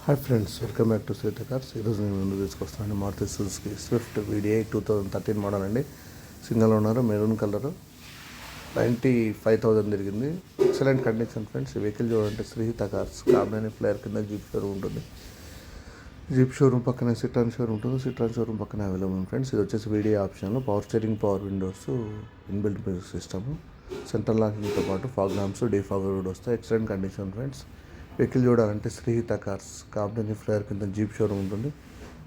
Hi friends, welcome back to Sritha cars. ఈరోజు నేను ముందు తీసుకొస్తాను Maruti Suzuki Swift VDI 2013 model అండి. సింగిల్ ఓనర్, మెరూన్ కలర్, 95,000 తిరిగింది. Excellent condition friends. ఈ వెహికల్ చూడాలంటే శ్రీత కార్స్ కామినేని ఫ్లేయర్ కింద జీప్ షోరూమ్ ఉంటుంది. జీప్ షోరూమ్ పక్కనే సిట్రాన్ షోరూమ్ ఉంటుంది. సిట్రాన్ షోరూమ్ పక్కన అవైలబుల్ ఫ్రెండ్స్. ఇది వచ్చేసి VDI option, power steering, power windows, inbuilt music system, central లాకింగ్తో పాటు ఫాగ్ ల్యాంప్స్, డీఫాగర్ కూడా వస్తాయి. Excellent condition friends. వెహికల్ చూడాలంటే శ్రీహిత కార్స్ కామినేని ఫ్లేయర్ కింద జీప్ షోరూమ్ ఉంటుంది.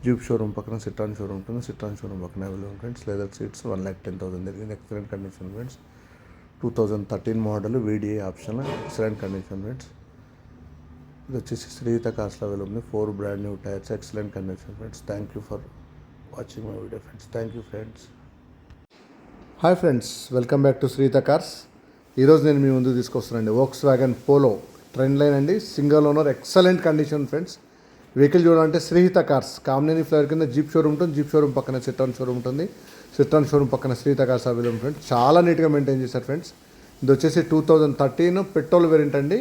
జీప్ షోరూమ్ పక్కన సిట్రాన్ షోరూమ్ ఉంటుంది. సిట్రాన్ షోరూమ్ పక్కన అవైలబుల్ ఫ్రెండ్స్. లెదర్ సీట్స్ 1,10,000 జరిగింది. Excellent condition friends. 2013 model, VDI option, excellent condition friends. ఇది వచ్చేసి శ్రీహిత కార్స్లో available 4 brand new tyres, excellent condition friends. Thank you for watching my video friends. Thank you friends. Hi friends, welcome back to Srihitha cars. ఈరోజు నేను మీ ముందు తీసుకొస్తానండి Volkswagen Polo trend line అండి. Single owner, excellent condition friends. Vehicle చూడాలంటే Srihitha cars Kamineni flyover కింద Jeep showroom ఉంటుంది. Jeep showroom పక్కన Citroen showroom ఉంటుంది. సిట్రాన్ షోరూమ్ పక్కన శ్రీహిత కార్స్ అవైలబుల్ ఫ్రెండ్స్. చాలా నీట్గా మెయింటైన్ చేశారు ఫ్రెండ్స్. ఇది వచ్చేసి 2013 పెట్రోల్ వేరియంట్ అండి.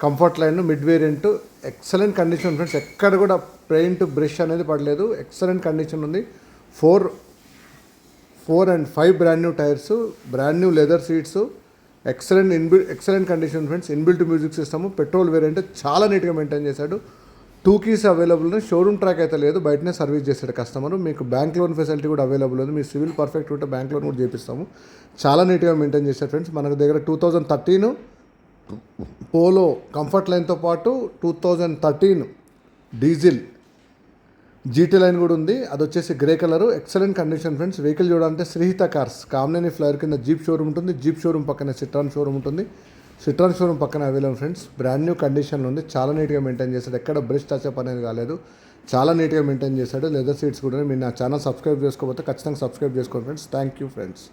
Comfort line, mid variant, excellent condition friends. ఎక్కడ కూడా పెయింట్ బ్రష్ అనేది పడలేదు. ఎక్సలెంట్ కండిషన్ ఉంది. 4 and 5 brand new tyres, brand new leather seats, excellent condition friends. Inbuilt music system, petrol variant, చాలా నీట్గా మెయింటైన్ చేశాడు. 2 keys అవైలబుల్ ఉంది. షోరూమ్ ట్రాక్ అయితే లేదు, బయటనే సర్వీస్ చేశాడు కస్టమర్. మీకు బ్యాంక్ లోన్ ఫెసిలిటీ కూడా అవైలబుల్ ఉంది. మీ సివిల్ పర్ఫెక్ట్ ఉంటే బ్యాంక్ లోన్ కూడా చేపిస్తాము. చాలా నీట్గా మెయింటైన్ చేశారు ఫ్రెండ్స్. మన దగ్గర 2013 పోలో కంఫర్ట్ లైన్తో పాటు 2013 డీజిల్ GT లైన్ కూడా ఉంది. అది వచ్చేసి grey colour, excellent condition friends. Vehicle చూడాలంటే శ్రీహిత కార్స్ కామినేని ఫ్లేయర్ కింద జీప్ షోరూమ్ ఉంటుంది. జీప్ షోరూమ్ పక్కన సిట్రాన్ షోరూమ్ ఉంటుంది. సిట్రాన్ షోరూమ్ పక్కన అవైలబుల్ ఫ్రెండ్స్. బ్రాండ్ న్యూ కండిషన్లో ఉంది. చాలా నీట్గా మెయింటైన్ చేశాడు. ఎక్కడ బ్రష్ టచ్అప్ అనేది కాలేదు. చాలా నీట్గా మెయింటైన్ చేశాడు. లెదర్ సీట్స్ కూడా. మీరు నా ఛానల్ సబ్స్క్రైబ్ చేసుకోకపోతే ఖచ్చితంగా సబ్స్క్రైబ్ చేసుకోండి ఫ్రెండ్స్. Thank you friends.